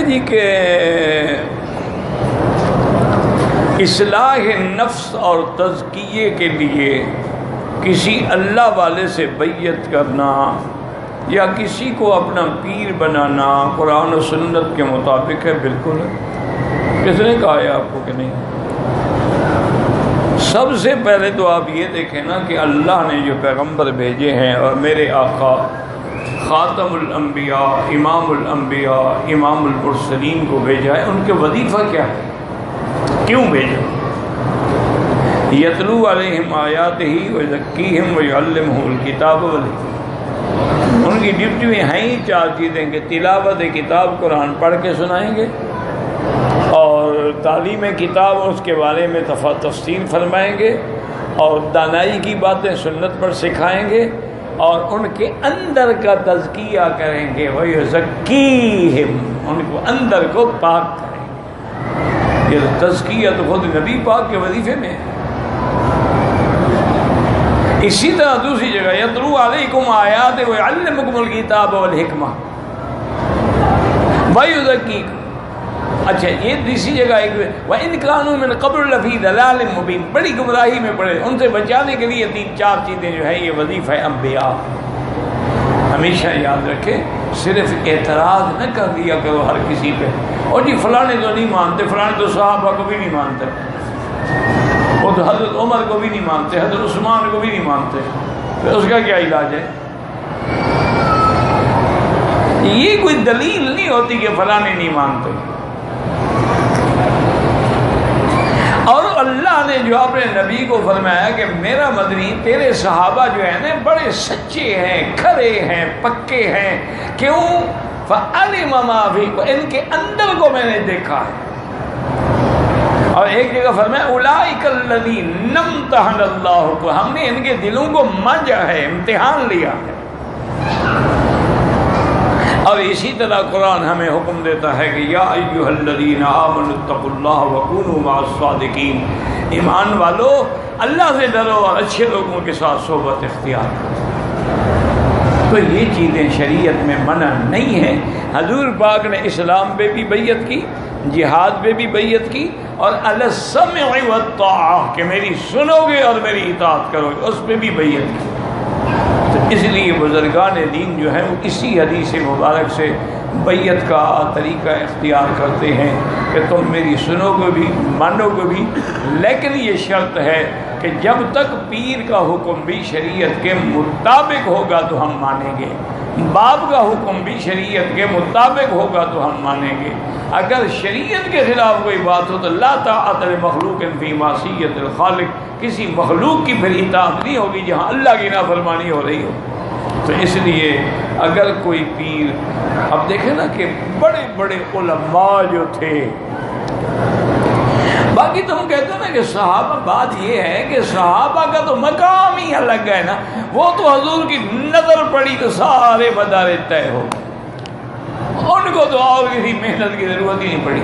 جی کہ اصلاح نفس اور تزکیے کے لیے کسی اللہ والے سے بیعت کرنا یا کسی کو اپنا پیر بنانا قرآن و سنت کے مطابق ہے؟ بالکل ہے۔ کس نے کہا ہے آپ کو کہ نہیں؟ سب سے پہلے تو آپ یہ دیکھیں نا کہ اللہ نے جو پیغمبر بھیجے ہیں اور میرے آقا خاتم الانبیاء، امام الانبیاء، امام المرسلین کو بھیجا ہے، ان کے وظیفہ کیا ہے؟ کیوں بھیجا؟ یتلو علیہم آیاتہ ویزکیہم ویعلمہم الکتاب والحکمہ۔ ان کی ڈیوٹی میں ہیں ہی چار چیزیں کہ تلاوت کتاب قرآن پڑھ کے سنائیں گے، اور تعلیم کتاب اس کے بارے میں تفصیل فرمائیں گے، اور دانائی کی باتیں سنت پر سکھائیں گے، اور ان کے اندر کا تزکیہ کریں گے، وَيُزَكِّيهِمْ، ان کو اندر کو پاک کریں گے۔ یہ تزکیہ تو خود نبی پاک کے وظیفے میں ہے۔ اسی طرح دوسری جگہ یتلو علیکم آیات ویعلمکم الکتاب والحکمہ ویزکیکم۔ اچھا یہ تیسری جگہ ایک وَإِنْ كَانُوا مِنْ قَبْلُ لَفِي ضَلَالٍ مُبِينٍ، بڑی گمراہی میں پڑے، ان سے بچانے کے لیے تین چار چیزیں جو ہے یہ وظیفہ انبیاء۔ ہمیشہ یاد رکھیں، صرف اعتراض نہ کر دیا کرو ہر کسی پہ، اور جی فلاں تو نہیں مانتے، فلاں تو صحابہ کو بھی نہیں مانتے، وہ تو حضرت عمر کو بھی نہیں مانتے، حضرت عثمان کو بھی نہیں مانتے، پھر اس کا کیا علاج ہے؟ یہ کوئی دلیل نہیں ہوتی کہ فلاں نہیں مانتے۔ اور اللہ نے جو اپنے نبی کو فرمایا کہ میرا مدنی تیرے صحابہ جو ہیں نا بڑے سچے ہیں، کھرے ہیں، پکے ہیں، کیوں؟ فَعَلِمَ مَا فِيكُمْ، ان کے اندر کو میں نے دیکھا ہے۔ اور ایک جگہ فرمایا اولئک الذین امتحن اللہ، ہم نے ان کے دلوں کو مانجا ہے، امتحان لیا ہے۔ اور اسی طرح قرآن ہمیں حکم دیتا ہے کہ یا ایھا الذین آمنوا اتقوا اللہ وکونوا مع الصادقین، ایمان والو اللہ سے ڈرو اور اچھے لوگوں کے ساتھ صحبت اختیار کرو۔ تو یہ چیزیں شریعت میں منع نہیں ہیں۔ حضور پاک نے اسلام پہ بھی بیعت کی، جہاد پہ بھی بیعت کی، اور علی السمع والطاعہ کہ میری سنو گے اور میری اطاعت کرو گے، اس پہ بھی بیعت کی۔ تو اس لیے بزرگان دین جو ہیں وہ اسی حدیث مبارک سے بیعت کا طریقہ اختیار کرتے ہیں کہ تم میری سنو گے بھی، مانو گے بھی، لیکن یہ شرط ہے کہ جب تک پیر کا حکم بھی شریعت کے مطابق ہوگا تو ہم مانیں گے، باپ کا حکم بھی شریعت کے مطابق ہوگا تو ہم مانیں گے۔ اگر شریعت کے خلاف کوئی بات ہو تو لا طاعۃ لمخلوق فی معصیۃ الخالق، کسی مخلوق کی پھر اطاعت نہیں ہوگی جہاں اللہ کی نافرمانی ہو رہی ہو۔ تو اس لیے اگر کوئی پیر، اب دیکھیں نا کہ بڑے بڑے علماء جو تھے، باقی تم کہتے ہیں نا کہ صحابہ، بات یہ ہے کہ صحابہ کا تو مقام ہی الگ ہے نا، وہ تو حضور کی نظر پڑی تو سارے مدارج طے ہو گئے، ان کو تو اور کسی محنت کی ضرورت ہی نہیں پڑی۔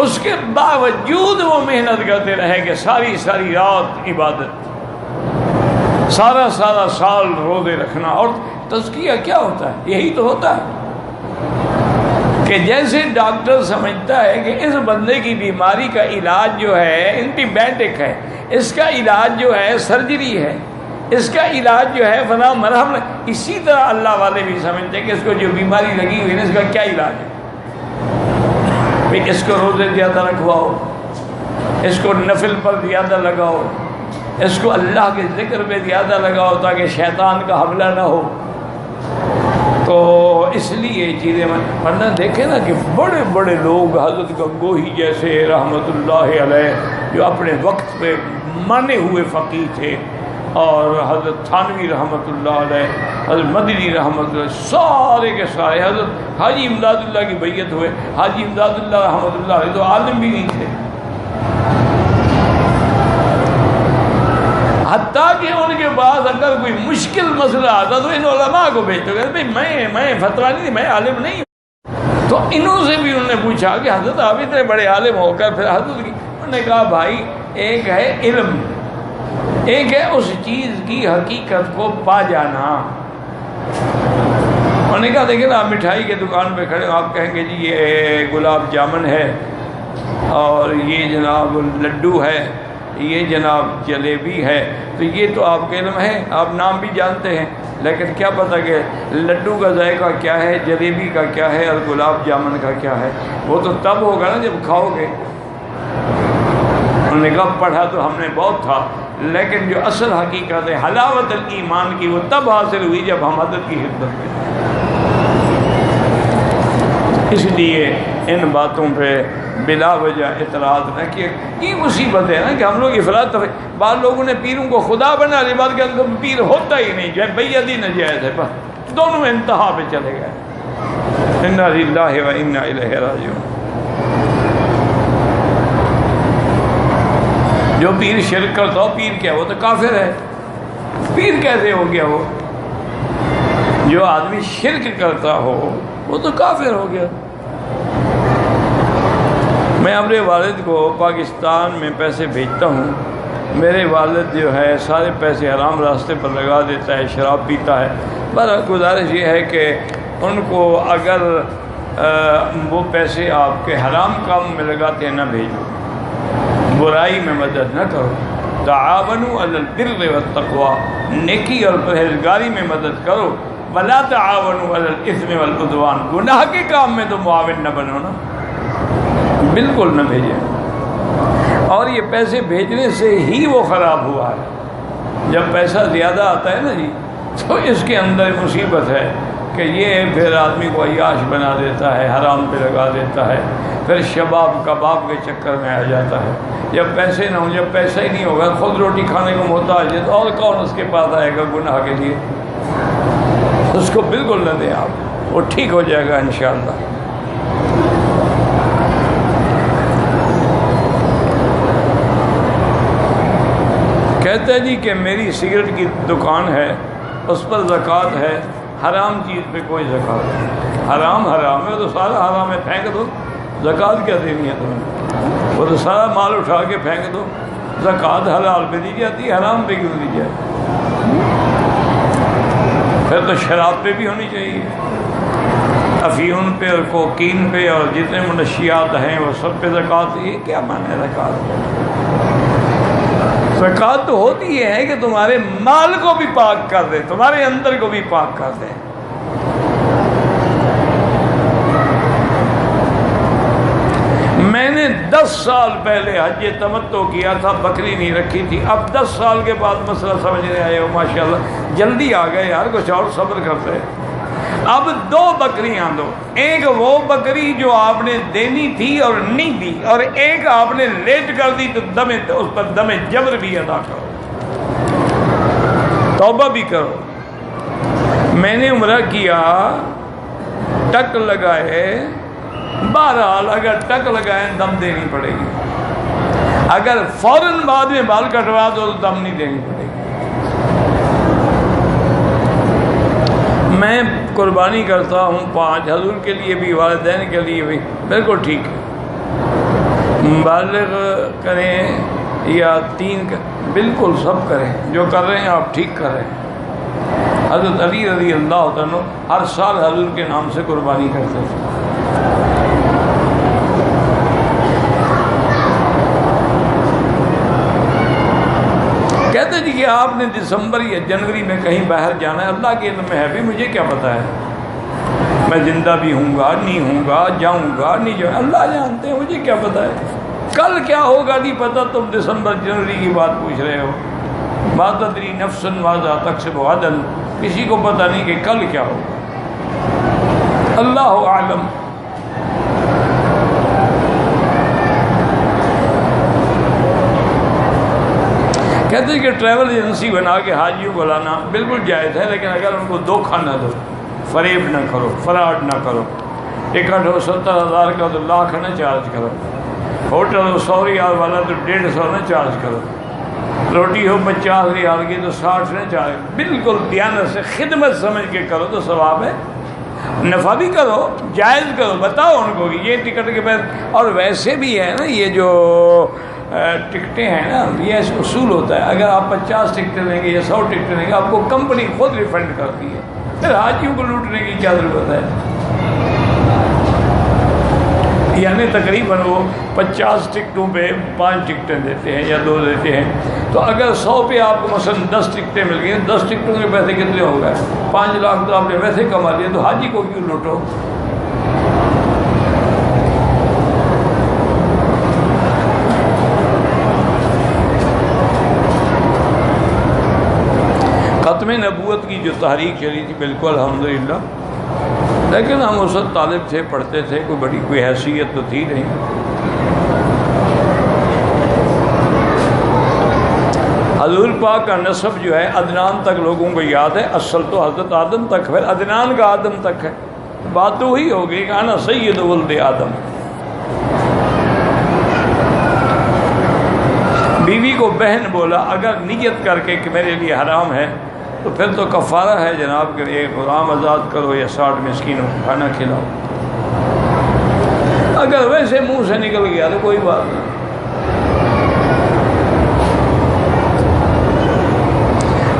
اس کے باوجود وہ محنت کرتے رہے کہ ساری ساری رات عبادت، سارا سارا سال روزے رکھنا۔ اور تزکیہ کیا ہوتا ہے؟ یہی تو ہوتا ہے کہ جیسے ڈاکٹر سمجھتا ہے کہ اس بندے کی بیماری کا علاج جو ہے اینٹی بائیوٹک ہے، اس کا علاج جو ہے سرجری ہے، اس کا علاج جو ہے فلاں مرہم، اسی طرح اللہ والے بھی سمجھتے ہیں کہ اس کو جو بیماری لگی ہوئی ہے اس کا کیا علاج ہے۔ بھئی اس کو روزے زیادہ رکھواؤ، اس کو نفل پر زیادہ لگاؤ، اس کو اللہ کے ذکر پہ زیادہ لگاؤ تاکہ شیطان کا حملہ نہ ہو۔ تو اس لیے چیزیں ورنہ دیکھیں نا کہ بڑے بڑے لوگ، حضرت گنگوہی جیسے رحمۃ اللہ علیہ جو اپنے وقت پہ مانے ہوئے فقیہ تھے، اور حضرت تھانوی رحمۃ اللہ علیہ، حضرت مدنی رحمۃ اللہ، سارے کے سارے، حضرت حاجی امداد اللہ کی بیعت ہوئے، حاجی امداد اللہ رحمۃ اللہ علیہ تو عالم بھی نہیں تھے، حتیٰ کہ ان کے پاس اگر کوئی مشکل مسئلہ آتا تو ان علماء کو بھیجتے کہ میں فتویٰ نہیں، میں عالم نہیں ہوں۔ تو انہوں سے بھی انہوں نے پوچھا کہ حضرت آپ اتنے بڑے عالم ہو کر پھر حضرت کی، انہوں نے کہا بھائی ایک ہے علم، ایک ہے اس چیز کی حقیقت کو پا جانا۔ انہوں نے کہا دیکھیں نا آپ مٹھائی کے دکان پہ کھڑے ہو، آپ کہیں گے جی یہ گلاب جامن ہے اور یہ جناب لڈو ہے، یہ جناب جلیبی ہے، تو یہ تو آپ کے علم ہے، آپ نام بھی جانتے ہیں، لیکن کیا پتہ کہ لڈو کا ذائقہ کیا ہے، جلیبی کا کیا ہے اور گلاب جامن کا کیا ہے، وہ تو تب ہوگا نا جب کھاؤ گے۔ انہوں نے کہا پڑھا تو ہم نے بہت تھا، لیکن جو اصل حقیقت ہے حلاوت الایمان کی وہ تب حاصل ہوئی جب ہم حضرت کی خدمت میں۔ اس لیے ان باتوں پہ بلا وجہ اعتراض نہ کیا۔ یہ مصیبت ہے نا کہ ہم لوگ افراط تفریط، بعض لوگوں نے پیروں کو خدا بنا لی، بات کہ پیر ہوتا ہی نہیں، جو ہے بیعتی ناجائز ہے، بس دونوں انتہا پہ چلے گئے۔ انا للہ و انا الیہ راجعون۔ جو پیر شرک کرتا ہو، پیر کیا وہ تو کافر ہے، پیر کیسے ہو گیا وہ؟ جو آدمی شرک کرتا ہو وہ تو کافر ہو گیا۔ میں اپنے والد کو پاکستان میں پیسے بھیجتا ہوں، میرے والد جو ہے سارے پیسے حرام راستے پر لگا دیتا ہے، شراب پیتا ہے۔ پر گزارش یہ ہے کہ ان کو اگر وہ پیسے آپ کے حرام کام میں لگاتے ہیں نہ بھیجو، برائی میں مدد نہ کرو۔ تعاونوا علی البر والتقوی، نیکی اور پرہیزگاری میں مدد کرو، ولا تعاونوا علی الاثم والعدوان، گناہ کے کام میں تو معاون نہ بنو نا، بالکل نہ بھیجیں۔ اور یہ پیسے بھیجنے سے ہی وہ خراب ہوا ہے۔ جب پیسہ زیادہ آتا ہے نا جی، تو اس کے اندر مصیبت ہے کہ یہ پھر آدمی کو عیاش بنا دیتا ہے، حرام پہ لگا دیتا ہے، پھر شباب کباب کے چکر میں آ جاتا ہے۔ جب پیسے نہ ہوں، جب پیسہ ہی نہیں ہوگا، خود روٹی کھانے کو محتاج ہے، تو اور کون اس کے پاس آئے گا گناہ کے لیے؟ اس کو بالکل نہ دیں آپ، وہ ٹھیک ہو جائے گا انشاءاللہ۔ کہتے ہیں جی کہ میری سگریٹ کی دکان ہے، اس پر زکوٰۃ ہے، حرام چیز پہ کوئی زکوٰۃ نہیں۔ حرام حرام ہے تو سارا حرام ہے، پھینک دو، زکوٰۃ کیا دینی ہے تمہیں؟ وہ تو سارا مال اٹھا کے پھینک دو۔ زکوٰۃ حلال پہ دی جاتی ہے، حرام پہ کیوں دی جائے؟ پھر تو شراب پہ بھی ہونی چاہیے، افیون پہ اور کوکین پہ اور جتنے منشیات ہیں وہ سب پہ زکوٰۃ۔ یہ کیا معنی ہے زکوٰۃ؟ زکوٰۃ تو ہوتی یہ ہے کہ تمہارے مال کو بھی پاک کر دے، تمہارے اندر کو بھی پاک کر دے۔ میں نے 10 سال پہلے حج تمتع کیا تھا، بکری نہیں رکھی تھی، اب 10 سال کے بعد مسئلہ سمجھنے آئے ہو، ماشاءاللہ جلدی آ گئے یار، کچھ اور صبر کرتے۔ اب 2 بکریاں دو، ایک وہ بکری جو آپ نے دینی تھی اور نہیں دی، اور ایک آپ نے لیٹ کر دی، تو اس پر دم جبر بھی ادا کرو، توبہ بھی کرو۔ میں نے عمرہ کیا، ٹک لگائے، بہرحال اگر ٹک لگائیں دم دینی پڑے گی، اگر فوراً بعد میں بال کٹوا دو تو دم نہیں دینی پڑے گی۔ میں قربانی کرتا ہوں 5، حضور کے لیے بھی، والدین کے لیے بھی، بالکل ٹھیک ہے، بالغ کریں یا 3 بالکل سب کریں، جو کر رہے ہیں آپ ٹھیک کر رہے ہیں۔ حضرت علی رضی اللہ عنہ ہر سال حضور کے نام سے قربانی کرتے تھے۔ کہتے جی کہ آپ نے دسمبر یا جنوری میں کہیں باہر جانا ہے، اللہ کے علم میں ہے، بھی مجھے کیا پتا ہے، میں زندہ بھی ہوں گا نہیں ہوں گا، جاؤں گا نہیں جاؤں، اللہ جانتے ہیں، مجھے کیا پتا ہے کل کیا ہوگا، نہیں پتا، تم دسمبر جنوری کی بات پوچھ رہے ہو۔ ما تدری نفس ماذا تکسب غدا، کسی کو پتا نہیں کہ کل کیا ہوگا، اللہ اعلم۔ کہتے ہیں کہ ٹریول ایجنسی بنا کے حاجیوں کو لانا بالکل جائز ہے، لیکن اگر ان کو دھوکہ نہ دو، فریب نہ کرو، فراڈ نہ کرو۔ ٹکٹ ہو 70,000 کا تو لاکھ نہ چارج کرو، ہوٹل ہو 100 ریال والا تو 150 نہ چارج کرو، روٹی ہو 50 ریال کی تو 60 نہ چارج، بالکل دیانت سے خدمت سمجھ کے کرو تو ثواب ہے، نفع بھی کرو، جائز کرو، بتاؤ ان کو کہ یہ ٹکٹ کے بعد۔ اور ویسے بھی ہے نا، یہ جو ٹکٹیں ہیں نا، یہ اصول ہوتا ہے، اگر آپ 50 ٹکٹیں لیں گے یا 100 ٹکٹیں لیں گے، آپ کو کمپنی خود ریفنڈ کرتی ہے۔ پھر حاجیوں کو لوٹنے کی کیا ضرورت ہے؟ یعنی تقریباً وہ 50 ٹکٹوں پہ 5 ٹکٹیں دیتے ہیں یا 2 دیتے ہیں، تو اگر 100 پہ آپ کو مثلا 10 ٹکٹیں مل گئی، 10 ٹکٹوں کے پیسے کتنے ہو گئے؟ 5 لاکھ تو آپ نے ویسے کما لیے، تو حاجی کو کیوں لوٹو؟ ختم نبوت کی جو تحریک چلی تھی بالکل الحمدللہ، لیکن ہم اس وقت طالب تھے، پڑھتے تھے، کوئی بڑی کوئی حیثیت تو تھی نہیں۔ حضور پاک کا نسب جو ہے عدنان تک لوگوں کو یاد ہے، اصل تو حضرت آدم تک، پھر عدنان کا آدم تک ہے، بات تو وہی ہوگی کہ انا سید ولد آدم۔ بیوی کو بہن بولا، اگر نیت کر کے کہ میرے لیے حرام ہے تو پھر تو کفارہ ہے جناب کہ ایک غلام آزاد کرو یا 60 مسکینوں کو کھانا کھلاؤ۔ اگر ویسے منہ سے نکل گیا تو کوئی بات نہیں۔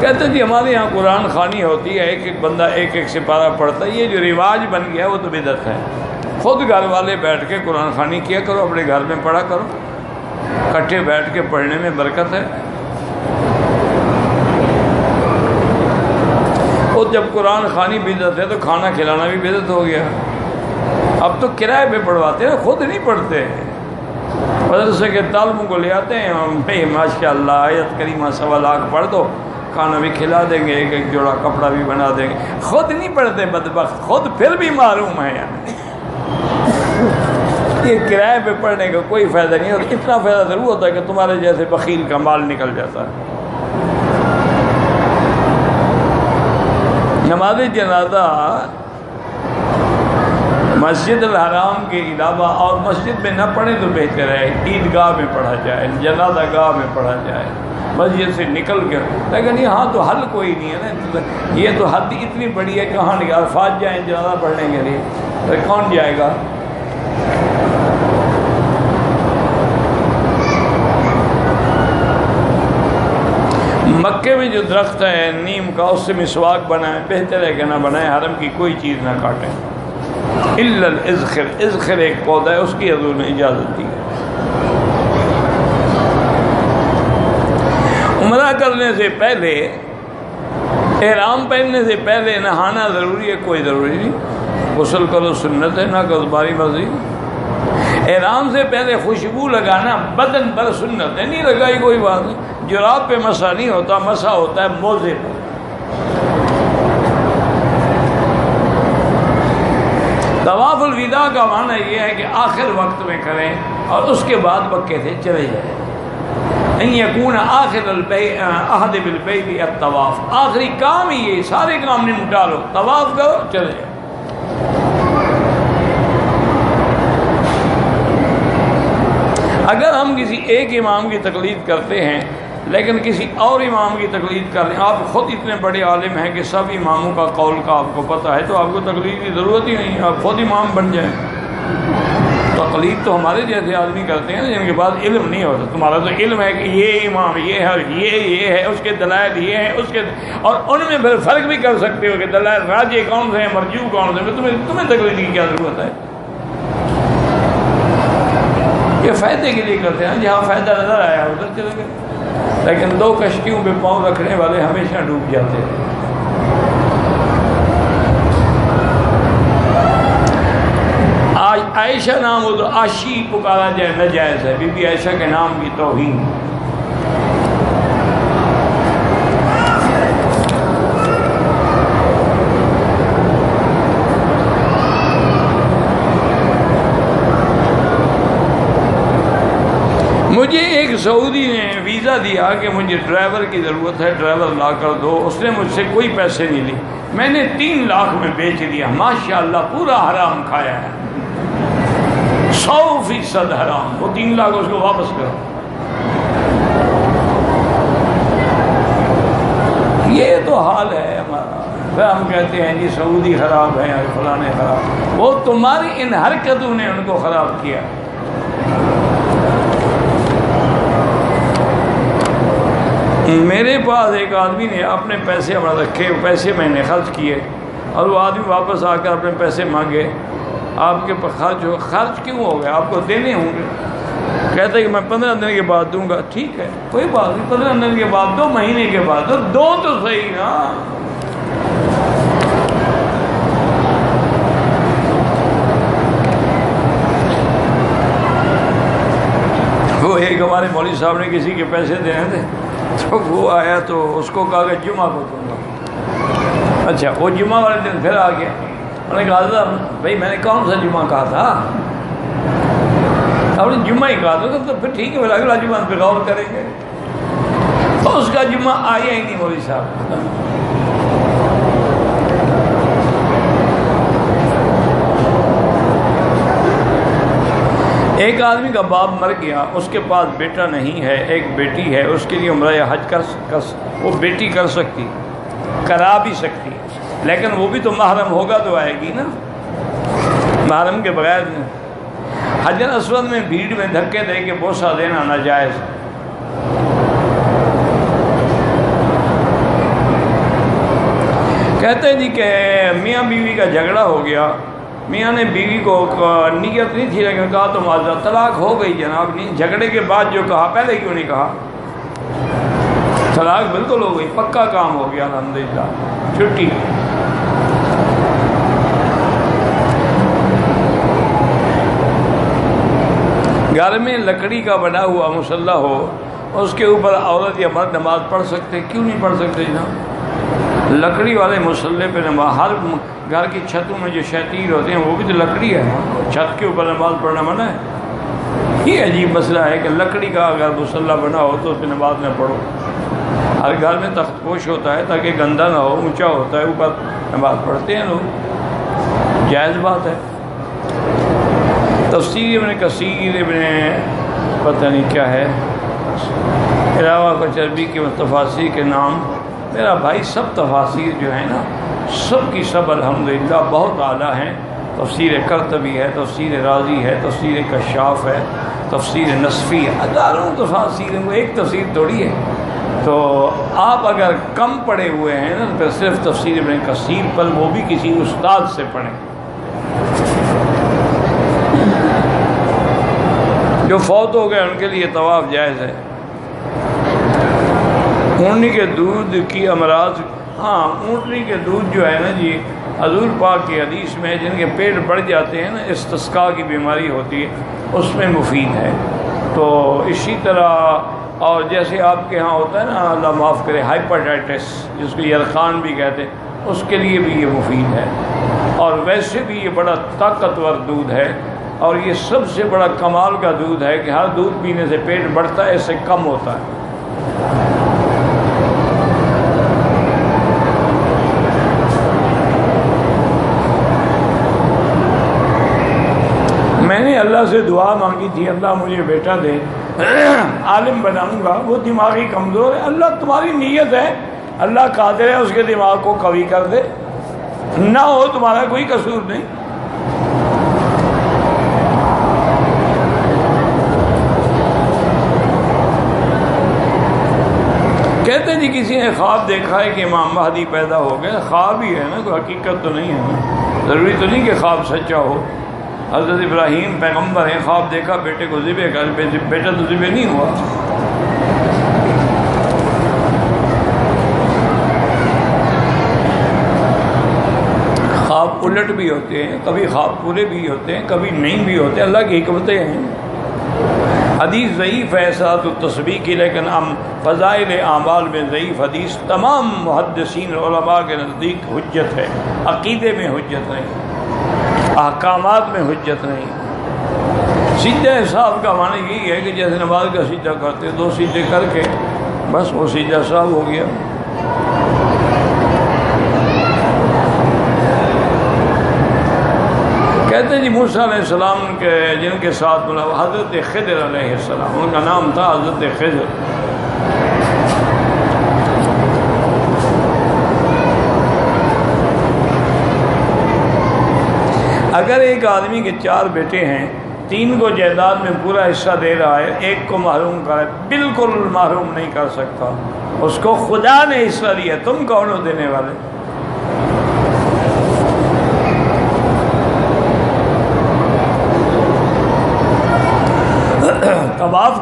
کہتے ہیں جی ہمارے یہاں قرآن خوانی ہوتی ہے، ایک ایک بندہ ایک ایک سپارہ پڑھتا ہے، یہ جو رواج بن گیا وہ تو بدعت ہے۔ خود گھر والے بیٹھ کے قرآن خوانی کیا کرو، اپنے گھر میں پڑھا کرو، اکٹھے بیٹھ کے پڑھنے میں برکت ہے۔ اور جب قرآن خوانی بدعت ہے تو کھانا کھلانا بھی بدعت ہو گیا۔ اب تو کرائے پہ پڑھواتے ہیں، خود نہیں پڑھتے، مدرسے کے طالبوں کو لے آتے ہیں، بھائی ماشاء اللہ آیت کریمہ 1.25 لاکھ پڑھ دو، کھانا بھی کھلا دیں گے، ایک ایک جوڑا کپڑا بھی بنا دیں گے۔ خود نہیں پڑھتے بدبخت، خود پھر بھی معروم ہے۔ یعنی یہ کرائے پہ پڑھنے کا کوئی فائدہ نہیں ہوتا، اتنا فائدہ ضرور ہوتا ہے کہ تمہارے جیسے بخیل کا مال نکل جاتا ہے۔ نماز جنازہ مسجد الحرام کے علاوہ اور مسجد میں نہ پڑھے تو بہتر ہے، عیدگاہ میں پڑھا جائے، جنازہ گاہ میں پڑھا جائے، مسجد سے نکل کر۔ لیکن یہاں تو حل کوئی نہیں ہے نا، یہ تو حد اتنی بڑی ہے، کہاں نکال فاج جائیں جنازہ پڑھنے کے لیے، تو کون جائے گا؟ مکے میں جو درخت ہے نیم کا، اس سے مسواک بنائیں، بہتر ہے کہ نہ بنائیں، حرم کی کوئی چیز نہ کاٹیں، الا الازخر، ازخر ایک پودا ہے، اس کی حضور نے اجازت دی ہے۔ عمرہ کرنے سے پہلے، احرام پہننے سے پہلے نہانا ضروری ہے؟ کوئی ضروری نہیں، غسل کرو سنت ہے، نہ کرو تمہاری مرضی۔ احرام سے پہلے خوشبو لگانا بدن پر سنت ہے، نہیں لگائی کوئی بات نہیں۔ جراب پہ مسا نہیں ہوتا، مسا ہوتا ہے موزے پر۔ طواف الوداع کا معنی یہ ہے کہ آخر وقت میں کریں اور اس کے بعد مکے سے چلے جائیں۔ ان یکون آخر عہد بالبیت الطواف، آخری کام ہی یہ، سارے کام نمٹا لو، طواف کرو چلے جائیں۔ اگر ہم کسی ایک امام کی تقلید کرتے ہیں لیکن کسی اور امام کی تقلید کر لیں، آپ خود اتنے بڑے عالم ہیں کہ سب اماموں کا قول کا آپ کو پتہ ہے، تو آپ کو تقلید کی ضرورت ہی نہیں، آپ خود امام بن جائیں۔ تقلید تو ہمارے جیسے آدمی کرتے ہیں جن کے پاس علم نہیں ہوتا۔ تمہارا تو علم ہے کہ یہ امام یہ ہے، یہ ہے، اس کے دلائل یہ ہیں، اس کے، اور ان میں پھر فرق بھی کر سکتے ہو کہ دلائل راجع کون سے ہیں، مرجوع کون سے ہیں۔ تمہیں تقلید کی کیا ضرورت ہے؟ یہ فائدے کے لیے کرتے ہیں، جہاں فائدہ نظر آیا ادھر چلے گئے، لیکن 2 کشتیوں پہ پاؤں رکھنے والے ہمیشہ ڈوب جاتے ہیں۔ عائشہ نام ہو تو عاشی پکارا جائے ناجائز ہے، بی بی عائشہ کے نام کی توہین۔ مجھے ایک سعودی نے ویزا دیا کہ مجھے ڈرائیور کی ضرورت ہے، ڈرائیور لا کر دو۔ اس نے مجھ سے کوئی پیسے نہیں لی، میں نے 3 لاکھ میں بیچ دیا، ماشاءاللہ پورا حرام کھایا ہے، 100% حرام۔ وہ 3 لاکھ اس کو واپس کرو۔ یہ تو حال ہے ہمارا۔ پھر ہم کہتے ہیں جی سعودی خراب ہے، فلانے خراب، وہ تمہاری ان حرکتوں نے ان کو خراب کیا۔ میرے پاس ایک آدمی نے اپنے پیسے رکھے، پیسے میں نے خرچ کیے، اور وہ آدمی واپس آ کر اپنے پیسے مانگے، آپ کے خرچ کیوں ہو گئے، آپ کو دینے ہوں گے، کہتے ہیں کہ میں 15 دن کے بعد دوں گا، ٹھیک ہے کوئی بات نہیں، 15 دن کے بعد دو، مہینے کے بعد دو تو صحیح نا۔ وہ ایک ہمارے مولوی صاحب نے کسی کے پیسے دینے تھے، تو وہ آیا تو اس کو کہا کہ جمعہ کو دوں گا۔ اچھا وہ جمعہ والے دن پھر آ گیا، انہوں نے کہا تھا بھائی میں نے کون سا جمعہ کہا تھا، آپ نے جمعہ ہی کہا تھا، تو پھر ٹھیک ہے پھر اگلا جمعہ پہ غور کریں گے۔ تو اس کا جمعہ آیا ہی نہیں مولوی صاحب۔ ایک آدمی کا باپ مر گیا، اس کے پاس بیٹا نہیں ہے، ایک بیٹی ہے، اس کے لیے عمرہ یا حج وہ بیٹی کر سکتی، کرا بھی سکتی، لیکن وہ بھی تو محرم ہوگا تو آئے گی نا، محرم کے بغیر حجر اسود میں بھیڑ میں دھکے دے کے بوسہ دینا ناجائز۔ کہتے ہیں جی کہ میاں بیوی کا جھگڑا ہو گیا، میاں نے بیوی کو نیت نہیں تھی لیکن کہا تو معذرت، طلاق ہو گئی جناب، نہیں جھگڑے کے بعد جو کہا پہلے کیوں نہیں کہا، طلاق بالکل ہو گئی، پکا کام ہو گیا الحمدللہ، چھٹی۔ گھر میں لکڑی کا بنا ہوا مصلی ہو، اس کے اوپر عورت یا مرد نماز پڑھ سکتے، کیوں نہیں پڑھ سکتے جناب؟ لکڑی والے مصلی پہ نماز، ہر گھر کی چھتوں میں جو شیطین ہوتے ہیں وہ بھی تو لکڑی ہے، چھت کے اوپر نماز پڑھنا منع ہے۔ یہ عجیب مسئلہ ہے کہ لکڑی کا اگر مصلی بنا ہو تو اس پہ نماز نہ پڑھو۔ ہر گھر میں تخت پوش ہوتا ہے تاکہ گندہ نہ ہو، اونچا ہوتا ہے، اوپر نماز پڑھتے ہیں لوگ، جائز بات ہے۔ تفسیر ابن کثیر ابن پتہ نہیں کیا ہے، علاوہ کچربی کے تفاسیر کے نام، میرا بھائی سب تفاسیر جو ہیں نا سب کی سب الحمدللہ بہت اعلیٰ ہیں۔ تفسیر قرطبی ہے، تفسیر رازی ہے، تفسیر کشاف ہے، تفسیر نصفی ہے، ہزاروں تفاسیر ہیں، وہ ایک تفسیر تھوڑی ہے۔ تو آپ اگر کم پڑھے ہوئے ہیں نا پھر صرف تفسیر ابن کثیر پر، وہ بھی کسی استاد سے پڑھیں۔ جو فوت ہو گئے ان کے لیے طواف جائز ہے۔ اونٹنی کے دودھ کی امراض، ہاں اونٹنی کے دودھ جو ہے نا جی، حضور پاک کی حدیث میں جن کے پیٹ بڑھ جاتے ہیں نا، استسقاء کی بیماری ہوتی ہے، اس میں مفید ہے۔ تو اسی طرح اور جیسے آپ کے ہاں ہوتا ہے نا، اللہ معاف کرے، ہائپرٹائٹس جس کو یرقان بھی کہتے ہیں، اس کے لیے بھی یہ مفید ہے۔ اور ویسے بھی یہ بڑا طاقتور دودھ ہے، اور یہ سب سے بڑا کمال کا دودھ ہے کہ ہر دودھ پینے سے پیٹ بڑھتا ہے، اس سے کم ہوتا ہے۔ میں نے اللہ سے دعا مانگی تھی، اللہ مجھے بیٹا دے، عالم بناؤں گا، وہ دماغی کمزور ہے۔ اللہ تمہاری نیت ہے، اللہ قادر ہے اس کے دماغ کو قوی کر دے، نہ ہو تمہارا کوئی قصور نہیں۔ کہتے ہیں جی کسی نے خواب دیکھا ہے کہ امام مہدی پیدا ہو گئے، خواب ہی ہے نا، کوئی حقیقت تو نہیں ہے نا، ضروری تو نہیں کہ خواب سچا ہو۔ حضرت ابراہیم پیغمبر ہیں، خواب دیکھا بیٹے کو ذبح کر، بیٹا تو ذبح نہیں ہوا۔ خواب الٹ بھی ہوتے ہیں، کبھی خواب پورے بھی ہوتے ہیں، کبھی نہیں بھی ہوتے، اللہ کی حکمتیں ہیں۔ حدیث ضعیف ہے صلاۃ التسبیح کی، لیکن فضائل اعمال میں ضعیف حدیث تمام محدثین علماء کے نزدیک حجت ہے، عقیدے میں حجت نہیں، احکامات میں حجت نہیں۔ سیدھے حساب کا معنی یہی ہے کہ جیسے نماز کا سیدھا کرتے، دو سیدھے کر کے بس وہ سیدھا صاحب ہو گیا۔ کہتے ہیں جی موسیٰ علیہ السلام کے جن کے ساتھ حضرت خضر علیہ السلام، ان کا نام تھا حضرت خضر۔ اگر ایک آدمی کے 4 بیٹے ہیں، 3 کو جائیداد میں پورا حصہ دے رہا ہے، ایک کو محروم کرے، بالکل محروم نہیں کر سکتا، اس کو خدا نے حصہ دیا، تم کون ہو دینے والے؟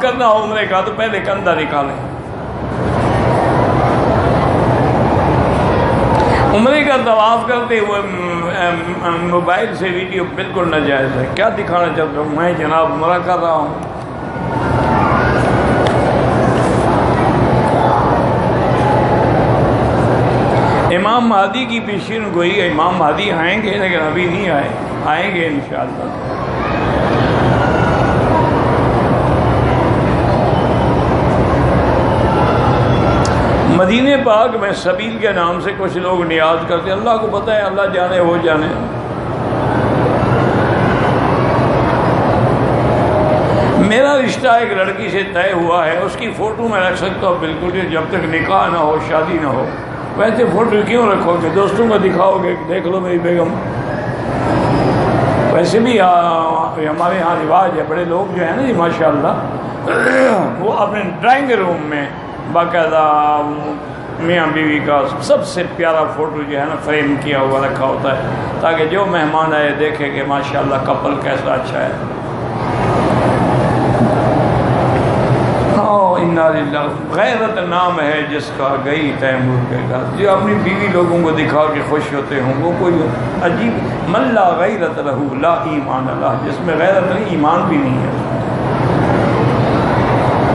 کرنا ہو عمرے کا تو پہلے کندھا نکالیں. عمرے کا طواف کرتے ہوئے موبائل سے ویڈیو بالکل ناجائز ہے. کیا دکھانا چاہتا ہوں میں جناب عمرہ کر رہا ہوں. امام مہدی کی پیشین گوئی ہے. امام مہدی آئیں گے لیکن ابھی نہیں آئیں گے انشاءاللہ. مدینہ پاک میں سبیل کے نام سے کچھ لوگ نیاز کرتے ہیں. اللہ کو پتہ ہے, اللہ جانے وہ جانے. میرا رشتہ ایک لڑکی سے طے ہوا ہے, اس کی فوٹو میں رکھ سکتا ہوں بالکل, جب تک نکاح نہ ہو شادی نہ ہو. ویسے فوٹو کیوں رکھو گے, دوستوں کو دکھاؤ گے دیکھ لو میری بیگم. ویسے بھی ہمارے ہاں رواج ہے, بڑے لوگ جو ہیں نا جی ماشاءاللہ وہ اپنے ڈرائنگ روم میں باقاعدہ میاں بیوی کا سب سے پیارا فوٹو جو ہے نا فریم کیا ہوا رکھا ہوتا ہے, تاکہ جو مہمان آئے دیکھے کہ ماشاءاللہ کپل کیسا اچھا ہے. انا للہ. غیرت نام ہے جس کا گئی تیمور کے گھر. جو اپنی بیوی لوگوں کو دکھا کے خوش ہوتے ہوں وہ کوئی عجیب. من لا غیرت لہو لا ایمان اللہ. جس میں غیرت نہیں ایمان بھی نہیں ہے.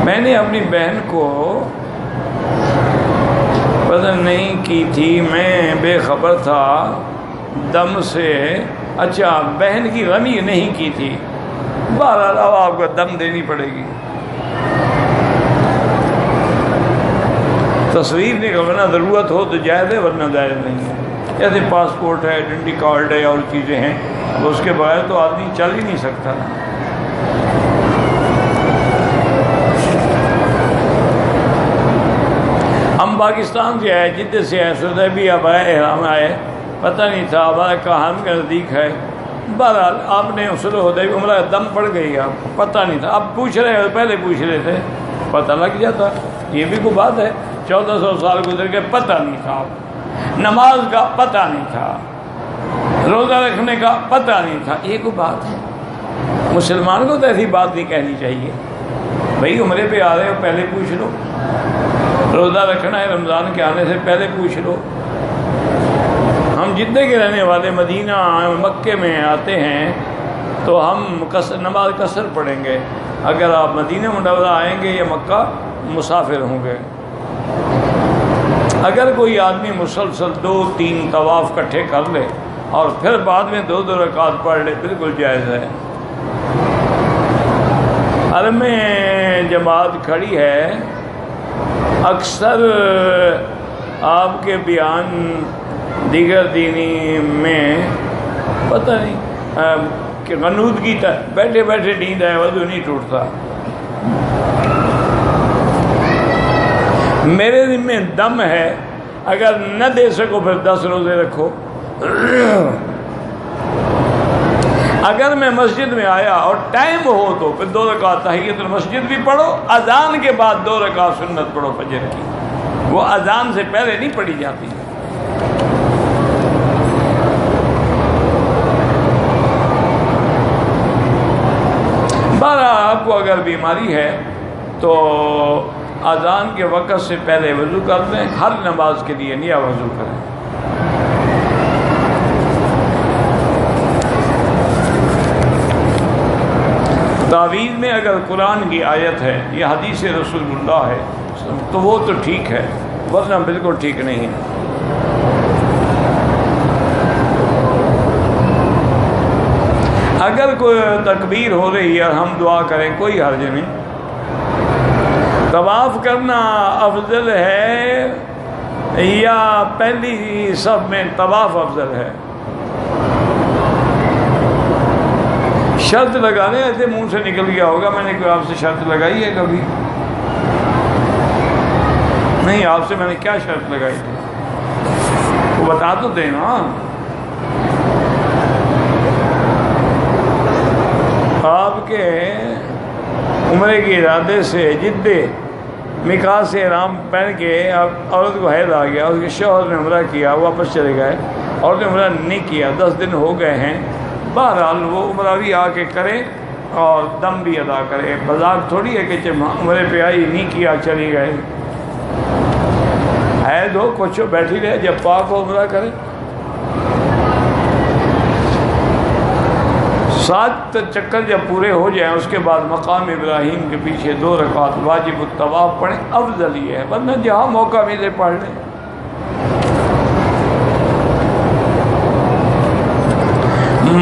میں نے اپنی بہن کو پتہ نہیں کی تھی, میں بے خبر تھا دم سے. اچھا بہن کی غمی نہیں کی تھی. بہرحال اب آپ کو دم دینی پڑے گی. تصویر نکلنا ضرورت ہو تو جائز ہے ورنہ جائز نہیں ہے. جیسے پاسپورٹ ہے, آئیڈینٹی کارڈ ہے اور چیزیں ہیں, اب اس کے بغیر تو آدمی چل ہی نہیں سکتا. ہم پاکستان سے آئے, جدہ سے آئے, حدیبیہ آئے, احرام آئے, پتہ نہیں تھا ہمارا کہاں کے نزدیک ہے. بہرحال آپ نے صلح حدیبیہ عمرہ دم پڑ گئی, آپ پتہ نہیں تھا. اب پوچھ رہے, پہلے پوچھ رہے تھے پتہ لگ جاتا. یہ بھی کوئی بات ہے. 1400 سال گزر کے پتہ نہیں تھا. نماز کا پتہ نہیں تھا, روزہ رکھنے کا پتہ نہیں تھا. یہ کوئی بات ہے. مسلمان کو تو ایسی بات نہیں کہنی چاہیے. بھائی عمرے پہ آ رہے ہو پہلے پوچھ لو. روزہ رکھنا ہے رمضان کے آنے سے پہلے پوچھ لو. ہم جدہ کے رہنے والے مدینہ مکے میں آتے ہیں تو ہم نماز قصر پڑھیں گے. اگر آپ مدینہ منورہ آئیں گے یا مکہ مسافر ہوں گے. اگر کوئی آدمی مسلسل 2-3 طواف اکٹھے کر لے اور پھر بعد میں 2 رکعت پڑھ لے بالکل جائز ہے. حرم میں جماعت کھڑی ہے. اکثر آپ کے بیان دیگر دینی میں پتہ نہیں کہ غنودگی تک بیٹھے بیٹھے نیند آئے وضو نہیں ٹوٹتا. میرے دن میں دم ہے, اگر نہ دے سکو پھر 10 روزے رکھو. اگر میں مسجد میں آیا اور ٹائم ہو تو پھر 2 رکعت تحیۃ المسجد بھی پڑھو. اذان کے بعد 2 رکعت سنت پڑھو فجر کی. وہ اذان سے پہلے نہیں پڑھی جاتی. بارہ آپ کو اگر بیماری ہے تو اذان کے وقت سے پہلے وضو کر لیں. ہر نماز کے لیے نیا وضو کریں. تعویذ میں اگر قرآن کی آیت ہے یا حدیث رسول اللہ ہے تو وہ تو ٹھیک ہے, ورنہ بالکل ٹھیک نہیں ہے. اگر کوئی تکبیر ہو رہی ہے اور ہم دعا کریں کوئی حرج نہیں. طواف کرنا افضل ہے یا پہلی صف میں طواف افضل ہے؟ شرط لگانے ایسے منہ سے نکل گیا ہوگا. میں نے کوئی آپ سے شرط لگائی ہے کبھی؟ نہیں. آپ سے میں نے کیا شرط لگائی تھی وہ بتا تو دیں نا. آپ کے عمرے کے ارادے سے جدے نکاح سے احرام پہن کے عورت کو حیض آ گیا, اس کے شوہر نے عمرہ کیا, واپس چلے گئے, عورت نے عمرہ نہیں کیا, 10 دن ہو گئے ہیں. بہرحال وہ عمرہ بھی آ کے کرے اور دم بھی ادا کرے. مذاق تھوڑی ہے کہ جب عمرے پہ آئی نہیں کیا چلی گئے. ہے دو کچھ بیٹھی رہے, جب پاک ہو عمرہ کرے. 7 چکر جب پورے ہو جائیں اس کے بعد مقام ابراہیم کے پیچھے 2 رکعت واجب الطواف پڑھیں. افضل یہ ہے, ورنہ جہاں موقع ملے پڑھ لیں.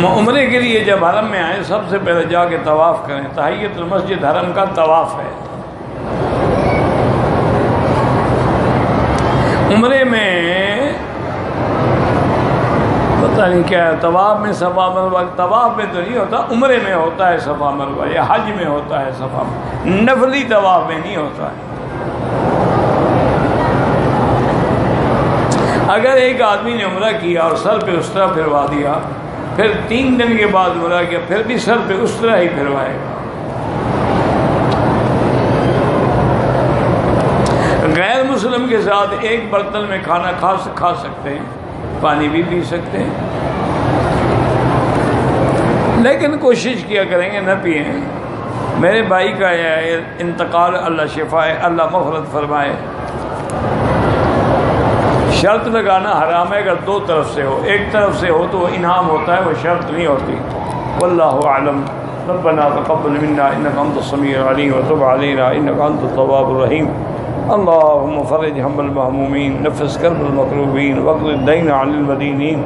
عمرے کے لیے جب حرم میں آئیں سب سے پہلے جا کے طواف کریں. تحیۃ المسجد حرم کا طواف ہے. عمرے میں پتہ نہیں کیا ہے, طواف میں صفا مروہ, طواف میں تو نہیں ہوتا, عمرے میں ہوتا ہے صفا مروہ, یا حج میں ہوتا ہے صفا, نفلی طواف میں نہیں ہوتا ہے. اگر ایک آدمی نے عمرہ کیا اور سر پہ اس طرح پھروا دیا, پھر 3 دن کے بعد عمرہ کیا, پھر بھی سر پہ اس طرح ہی پھروائے گا. غیر مسلم کے ساتھ ایک برتن میں کھانا کھا سکتے ہیں, پانی بھی پی سکتے ہیں, لیکن کوشش کیا کریں گے نہ پئیں. میرے بھائی کا انتقال, اللہ شفائے, اللہ مغفرت فرمائے. شرط لگانا حرام ہے اگر 2 طرف سے ہو. ایک طرف سے ہو تو وہ انعام ہوتا ہے, وہ شرط نہیں ہوتی. واللہ اعلم. ربنا تقبل منا انك انت السميع العليم وتب علينا انك انت التواب الرحيم. اللهم فرج هم المهمومين, نفس كرب المكروبين, واقض الدين عن المدينين,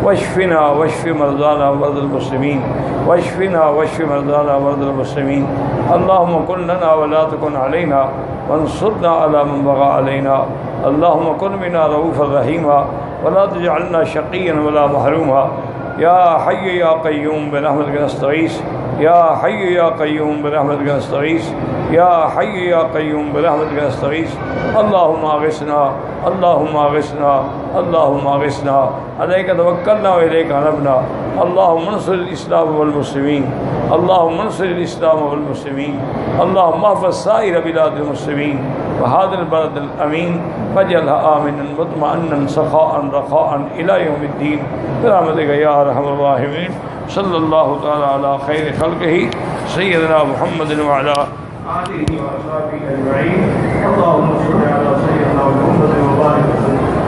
واشفنا واشف مرضانا ومرضى المسلمين, واشفنا واشف مرضانا ومرضى المسلمين. اللهم كن لنا ولا تكن علينا, وانصرنا على من بغى علينا. اللهم كن بنا رؤوفا رحيما, ولا تجعلنا شقيا ولا محروما. يا حي يا قيوم برحمتك نستغيث. يا حي يا قيوم برحمتك نستغيث. يا حي يا قيوم برحمتك نستغيث. اللهم اغثنا, اللهم اغثنا, اللهم اغثنا. عليك توكلنا واليك انبنا. اللهم انصر الاسلام والمسلمين. اللهم انصر الاسلام والمسلمين. اللهم احفظ سائر بلاد المسلمين وهذا البلد الامين واجعلها امنا مطمئنا سخاء رخاء الى يوم الدين برحمتك يا ارحم الراحمين. صلی اللہ تعالی علی خیر خلقہ سیدنا محمد وعلی آلہ وصحبہ اجمعین. اللهم صل علی سیدنا محمد وبارک وسلم.